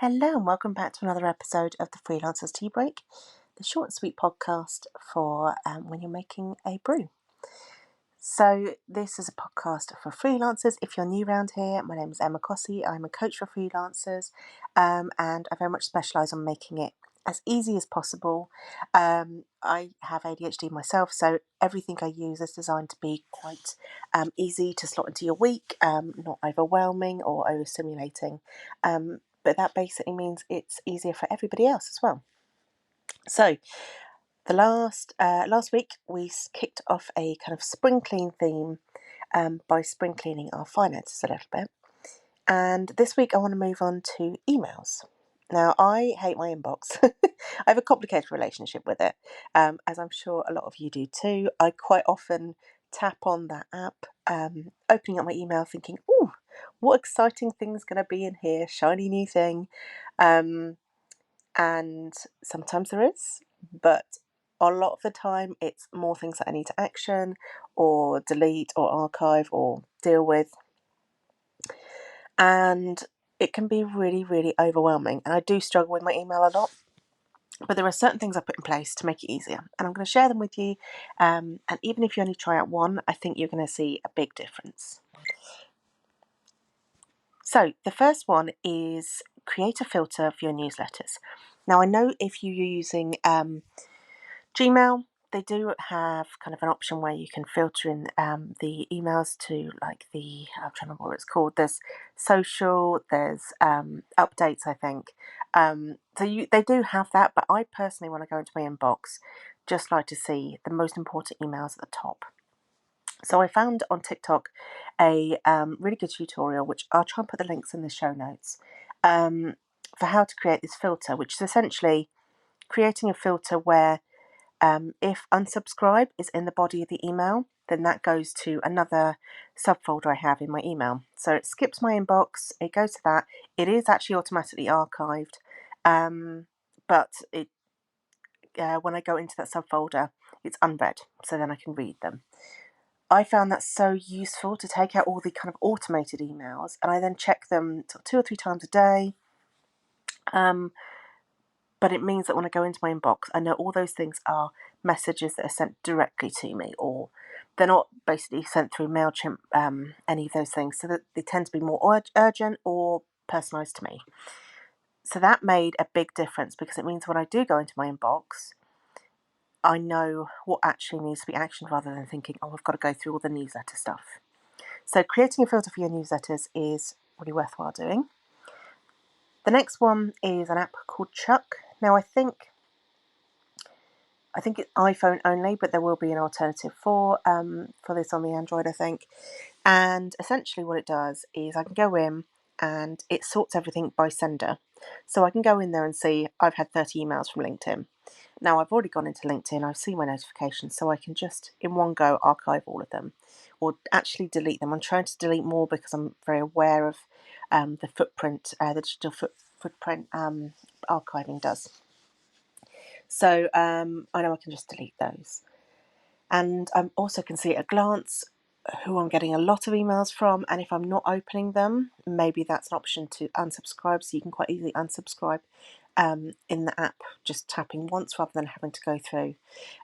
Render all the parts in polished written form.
Hello and welcome back to another episode of the Freelancers Tea Break, the short and sweet podcast for when you're making a brew. So this is a podcast for freelancers. If you're new around here, my name is Emma Cossey. I'm a coach for freelancers and I very much specialise on making it as easy as possible. I have ADHD myself, so everything I use is designed to be quite easy to slot into your week, not overwhelming or overstimulating. But that basically means it's easier for everybody else as well. So the last week we kicked off a kind of spring clean theme by spring cleaning our finances a little bit. And this week I want to move on to emails. Now, I hate my inbox. I have a complicated relationship with it, as I'm sure a lot of you do too. I quite often tap on that app, opening up my email thinking, oh, what exciting thing's going to be in here, shiny new thing. And sometimes there is, but a lot of the time it's more things that I need to action or delete or archive or deal with. And it can be really, really overwhelming. And I do struggle with my email a lot. But there are certain things I put in place to make it easier. And I'm going to share them with you. And even if you only try out one, I think you're going to see a big difference. So the first one is create a filter for your newsletters. Now, I know if you're using Gmail, they do have kind of an option where you can filter in the emails to like I'm trying to remember what it's called. There's social, there's updates, I think. They do have that, but I personally, when I go into my inbox, just like to see the most important emails at the top. So I found on TikTok a really good tutorial, which I'll try and put the links in the show notes, for how to create this filter, which is essentially creating a filter where if unsubscribe is in the body of the email, then that goes to another subfolder I have in my email. So it skips my inbox, it goes to that. It is actually automatically archived, but when I go into that subfolder, it's unread, so then I can read them. I found that so useful to take out all the kind of automated emails, and I then check them 2 or 3 times a day. But it means that when I go into my inbox, I know all those things are messages that are sent directly to me, or they're not basically sent through MailChimp, any of those things. So that they tend to be more urgent or personalised to me. So that made a big difference because it means when I do go into my inbox, I know what actually needs to be actioned rather than thinking, oh, I've got to go through all the newsletter stuff. So creating a filter for your newsletters is really worthwhile doing. The next one is an app called Chuck. Now, I think it's iPhone only, but there will be an alternative for this on the Android, I think. And essentially what it does is I can go in and it sorts everything by sender. So I can go in there and see I've had 30 emails from LinkedIn. Now I've already gone into LinkedIn, I've seen my notifications, so I can just in one go archive all of them or actually delete them. I'm trying to delete more because I'm very aware of the footprint, the digital footprint archiving does. So I know I can just delete those. And I also can see at a glance who I'm getting a lot of emails from, and if I'm not opening them, maybe that's an option to unsubscribe, so you can quite easily unsubscribe in the app, just tapping once rather than having to go through.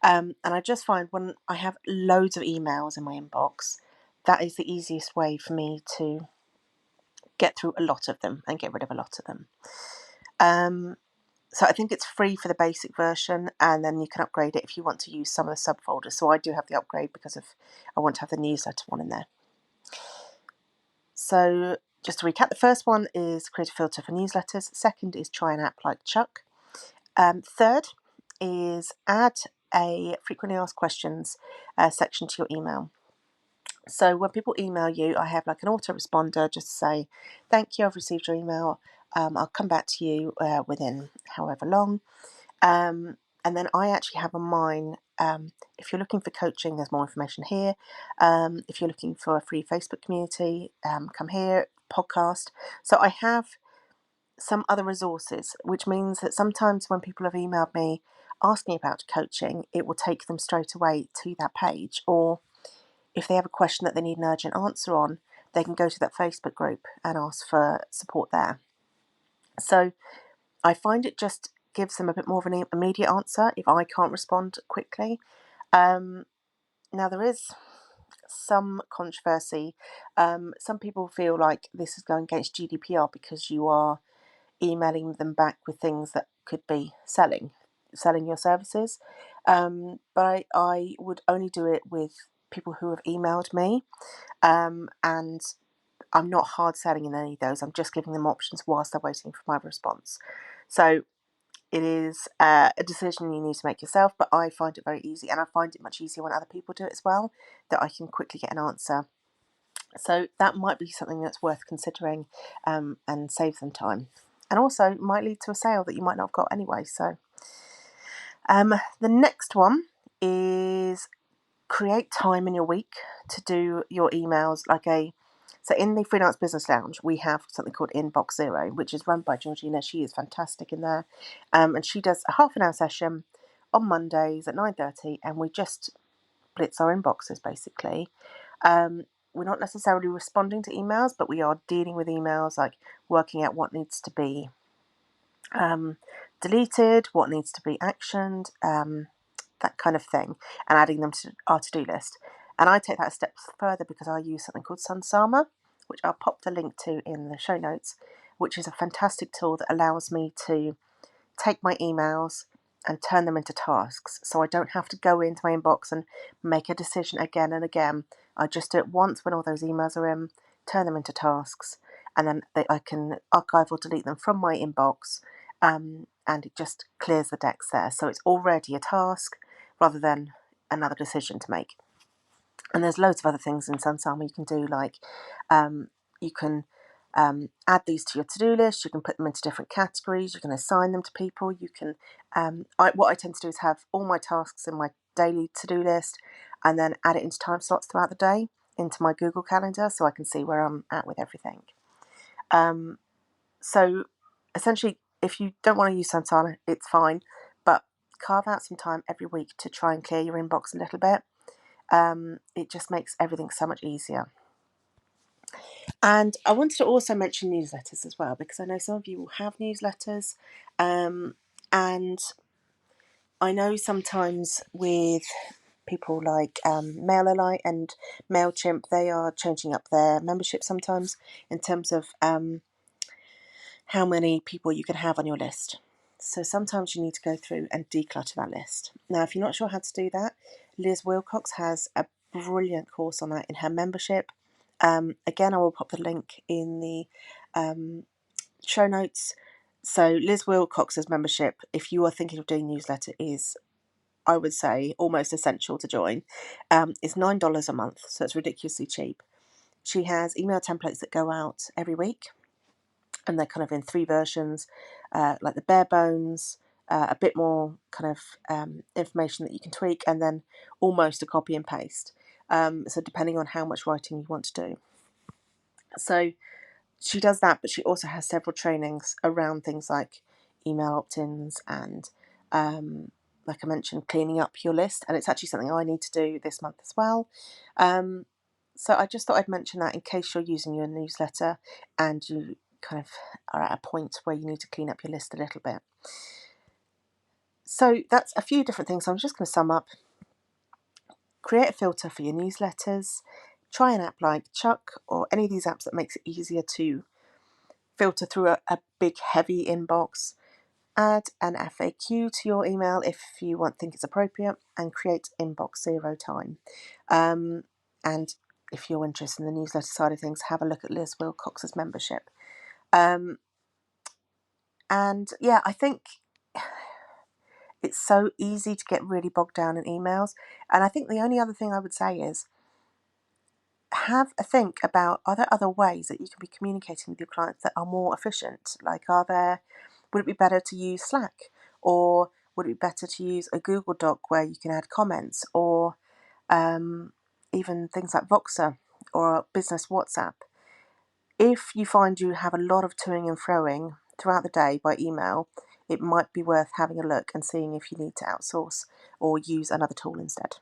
And I just find when I have loads of emails in my inbox, that is the easiest way for me to get through a lot of them and get rid of a lot of them. So I think it's free for the basic version, and then you can upgrade it if you want to use some of the subfolders. So I do have the upgrade because I want to have the newsletter one in there. So just to recap, the first one is create a filter for newsletters. Second is try an app like Chuck. Third is add a frequently asked questions section to your email. So when people email you, I have like an autoresponder just to say, thank you, I've received your email. I'll come back to you within however long. And then I actually have on mine, if you're looking for coaching, there's more information here. If you're looking for a free Facebook community, come here, podcast. So I have some other resources, which means that sometimes when people have emailed me asking about coaching, it will take them straight away to that page. Or if they have a question that they need an urgent answer on, they can go to that Facebook group and ask for support there. So I find it just gives them a bit more of an immediate answer if I can't respond quickly. Now, there is some controversy. Some people feel like this is going against GDPR because you are emailing them back with things that could be selling your services. But I would only do it with people who have emailed me, and I'm not hard selling in any of those. I'm just giving them options whilst they're waiting for my response. So it is a decision you need to make yourself, but I find it very easy, and I find it much easier when other people do it as well, that I can quickly get an answer. So that might be something that's worth considering, and save them time. And also might lead to a sale that you might not have got anyway. So the next one is create time in your week to do your emails so in the Freelance Business Lounge, we have something called Inbox Zero, which is run by Georgina. She is fantastic in there. And she does a half an hour session on Mondays at 9:30, and we just blitz our inboxes basically. We're not necessarily responding to emails, but we are dealing with emails, like working out what needs to be deleted, what needs to be actioned, that kind of thing, and adding them to our to-do list. And I take that a step further because I use something called Sunsama, which I'll pop the link to in the show notes, which is a fantastic tool that allows me to take my emails and turn them into tasks. So I don't have to go into my inbox and make a decision again and again. I just do it once when all those emails are in, turn them into tasks, and then I can archive or delete them from my inbox, and it just clears the decks there. So it's already a task rather than another decision to make. And there's loads of other things in Sunsama you can do, like you can add these to your to-do list. You can put them into different categories. You can assign them to people. You can. What I tend to do is have all my tasks in my daily to-do list, and then add it into time slots throughout the day into my Google Calendar, so I can see where I'm at with everything. So essentially, if you don't want to use Sunsama, it's fine, but carve out some time every week to try and clear your inbox a little bit. It just makes everything so much easier. And I wanted to also mention newsletters as well, because I know some of you will have newsletters. And I know sometimes with people like MailerLite and MailChimp, they are changing up their membership sometimes in terms of how many people you can have on your list. So sometimes you need to go through and declutter that list. Now, if you're not sure how to do that, Liz Wilcox has a brilliant course on that in her membership. Again, I will pop the link in the show notes. So Liz Wilcox's membership, if you are thinking of doing newsletter, is, I would say, almost essential to join. It's $9 a month, so it's ridiculously cheap. She has email templates that go out every week, and they're kind of in 3 versions, like the bare bones, a bit more kind of information that you can tweak, and then almost a copy and paste. So depending on how much writing you want to do. So she does that, but she also has several trainings around things like email opt-ins and, like I mentioned, cleaning up your list. And it's actually something I need to do this month as well. So I just thought I'd mention that in case you're using your newsletter and you kind of are at a point where you need to clean up your list a little bit. So that's a few different things. I'm just going to sum up. Create a filter for your newsletters. Try an app like Chuck or any of these apps that makes it easier to filter through a big heavy inbox. Add an FAQ to your email if you think it's appropriate, and create Inbox Zero time. And if you're interested in the newsletter side of things, have a look at Liz Wilcox's membership. And yeah, I think it's so easy to get really bogged down in emails. And I think the only other thing I would say is have a think about, are there other ways that you can be communicating with your clients that are more efficient? Like, would it be better to use Slack? Or would it be better to use a Google Doc where you can add comments? Or even things like Voxer or Business WhatsApp? If you find you have a lot of toing and froing throughout the day by email, it might be worth having a look and seeing if you need to outsource or use another tool instead.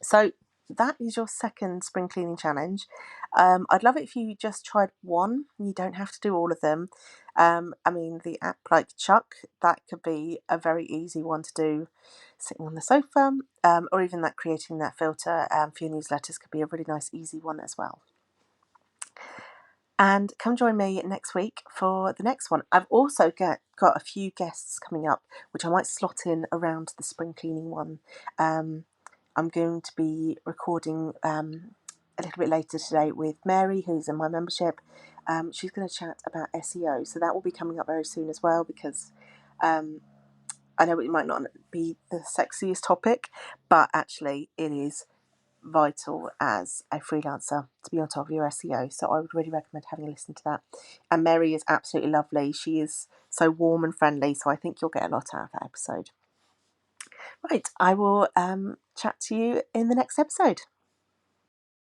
So that is your second spring cleaning challenge. I'd love it if you just tried one. You don't have to do all of them. I mean, the app like Chuck, that could be a very easy one to do sitting on the sofa, or even that creating that filter for your newsletters could be a really nice, easy one as well. And come join me next week for the next one. I've also got a few guests coming up, which I might slot in around the spring cleaning one. I'm going to be recording a little bit later today with Mary, who's in my membership. She's going to chat about SEO, so that will be coming up very soon as well, because I know it might not be the sexiest topic, but actually it is vital as a freelancer to be on top of your SEO. So I would really recommend having a listen to that. And Mary is absolutely lovely. She is so warm and friendly, so I think you'll get a lot out of that episode. Right, I will chat to you in the next episode.